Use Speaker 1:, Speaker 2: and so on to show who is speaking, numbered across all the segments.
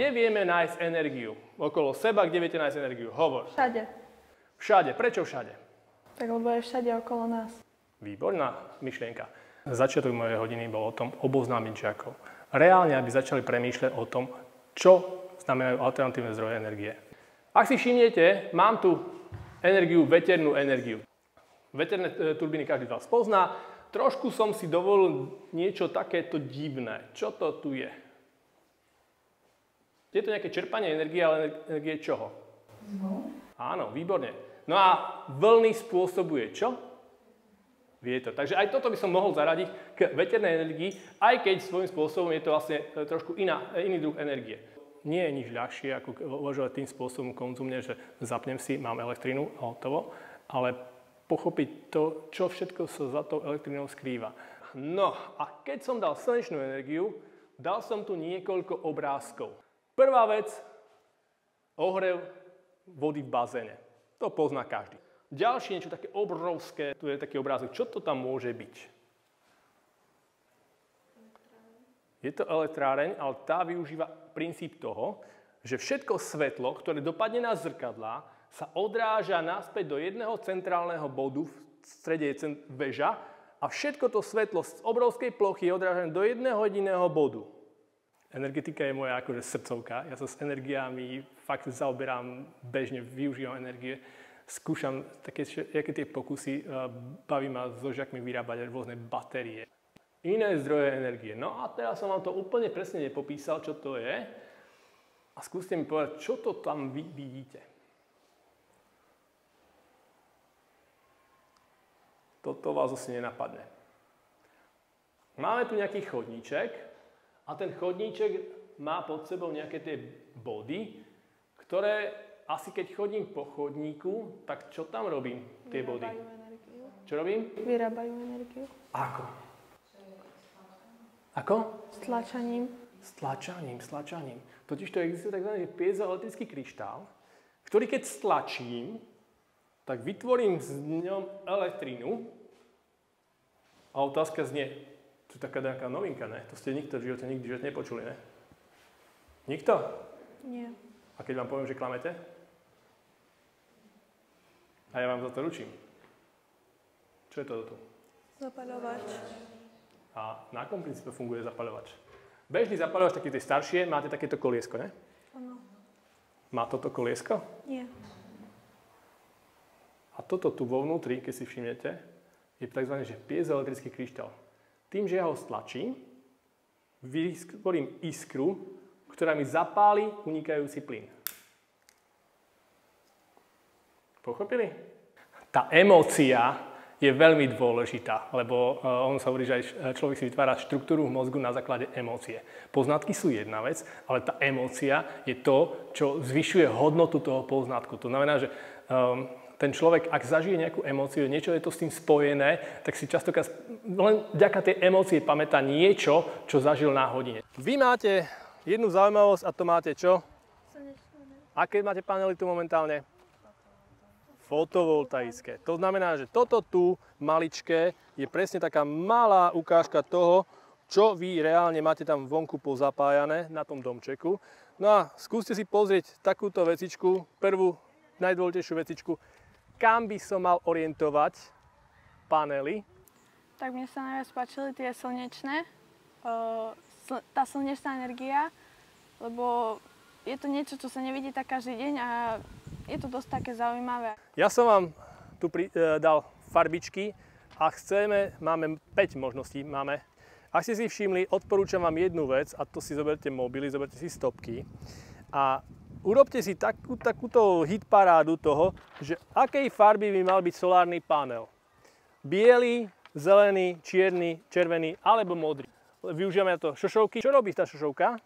Speaker 1: kde vieme nájsť energiu? Okolo seba, kde viete nájsť energiu? Hovor.
Speaker 2: Všade.
Speaker 1: Všade. Prečo všade?
Speaker 2: Tak lebo je všade okolo nás.
Speaker 1: Výborná myšlienka. Začiatok mojej hodiny bol o tom oboznámiť žiakov. Reálne, aby začali premýšľať o tom, čo znamenajú alternatívne zdroje energie. Ak si všimnete, mám tu energiu, veternú energiu. Veterné turbíny každý z vás pozná. Trošku som si dovolil niečo takéto divné. Čo to tu je? Je to nejaké čerpanie energie, ale energie čoho? Áno, výborne. No a vlny spôsobuje čo? Vietor. Takže aj toto by som mohol zaradiť k veternej energii, aj keď svojím spôsobom je to vlastne trošku iný druh energie. Nie je nič ľahšie, ako uvažovať tým spôsobom konzumne, že zapnem si, mám elektrínu a hotovo, ale pochopiť to, čo všetko sa za tou elektrínou skrýva. No a keď som dal slnečnú energiu, dal som tu niekoľko obrázkov. Prvá vec, ohrev vody v bazéne. To pozná každý. Ďalšie niečo také obrovské, tu je taký obrázok. Čo to tam môže byť? Je to elektráreň, ale tá využíva princíp toho, že všetko svetlo, ktoré dopadne na zrkadlá, sa odráža naspäť do jedného centrálneho bodu, v strede je väža, a všetko to svetlo z obrovskej plochy je odrážané do jedného jediného bodu. Energetika je moja akože srdcovka. Ja sa s energiami fakt zaoberám bežne, využívam energie. Skúšam také tie pokusy, baví ma so žiakmi vyrábať rôzne batérie. Iné zdroje energie. No a teraz som vám to úplne presne nepopísal, čo to je. A skúste mi povedať, čo to tam vy vidíte. Toto vás asi nenapadne. Máme tu nejaký chodníček. A ten chodníček má pod sebou nejaké tie body, ktoré asi keď chodím po chodníku, tak čo tam robím tie body?
Speaker 2: Vyrábajú energiu.
Speaker 1: Čo robím?
Speaker 2: Vyrábajú energiu.
Speaker 1: Ako? Ako?
Speaker 2: Stlačaním.
Speaker 1: Stlačaním. Totižto existuje tzv. Piezoelektrický kryštál, ktorý keď stlačím, tak vytvorím z ňom elektrínu. A otázka znie, to je taká nejaká novinka, ne? To ste nikto v živote nikdy nepočuli, ne? Nikto?
Speaker 2: Nie.
Speaker 1: A keď vám poviem, že klamete? A ja vám za to ručím. Čo je to tu?
Speaker 2: Zapaľovač.
Speaker 1: A na akom princípe funguje zapaľovač? Bežný zapaľovač, taký tie staršie, máte takéto koliesko, ne?
Speaker 2: Áno.
Speaker 1: Má toto koliesko?
Speaker 2: Nie.
Speaker 1: A toto tu vo vnútri, keď si všimnete, je tzv. Piezoelektrický kryštál. Tým, že ja ho stlačím, vytvorím iskru, ktorá mi zapáli unikajúci plyn. Pochopili? Tá emócia je veľmi dôležitá, lebo on sa hovorí, že aj človek si vytvára štruktúru v mozgu na základe emócie. Poznatky sú jedna vec, ale tá emócia je to, čo zvyšuje hodnotu toho poznatku. To znamená, že ten človek, ak zažije nejakú emóciu, niečo je to s tým spojené, tak si častokrát len vďaka tej emócie pamätá niečo, čo zažil na hodine. Vy máte jednu zaujímavosť a to máte čo? Aké máte panely tu momentálne? Fotovoltaické. To znamená, že toto tu maličké je presne taká malá ukážka toho, čo vy reálne máte tam vonku pozapájané na tom domčeku. No a skúste si pozrieť takúto vecičku, prvú najdôležitejšiu vecičku, kam by som mal orientovať panely.
Speaker 2: Tak mne sa najviac páčili tie slnečné, tá slnečná energia, lebo je to niečo, čo sa nevidí tak každý deň a je to dosť také zaujímavé.
Speaker 1: Ja som vám tu dal farbičky a máme 5 možností. Ak ste si všimli, odporúčam vám jednu vec a to si zoberte mobily, zoberte si stopky a urobte si takúto hitparádu toho, že akej farby by mal byť solárny panel. Biely, zelený, čierny, červený alebo modrý. Využívame na to šošovky. Čo robí tá šošovka?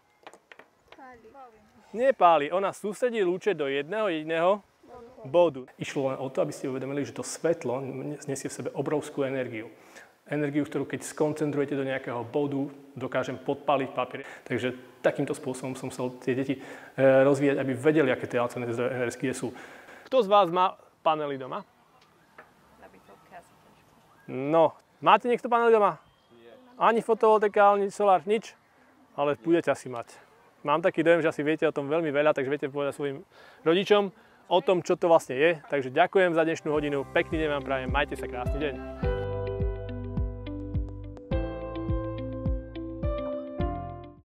Speaker 2: Páli.
Speaker 1: Nepáli. Ona sústredí lúče do jedného jediného bodu. Išlo len o to, aby ste uvedomili, že to svetlo nesie v sebe obrovskú energiu. Energiu, ktorú keď skoncentrujete do nejakého bodu, dokážem podpáliť papier. Takže takýmto spôsobom som chcel tie deti rozvíjať, aby vedeli, aké tie alternatívne zdroje energie sú. Kto z vás má panely doma? No, máte niekto panely doma? Nie. Ani fotovoltaika, ani solár, nič? Ale budete asi mať. mám taký dojem, že asi viete o tom veľmi veľa, takže viete povedať svojim rodičom o tom, čo to vlastne je. Takže ďakujem za dnešnú hodinu, pekný deň vám prajem, majte sa, krásny deň.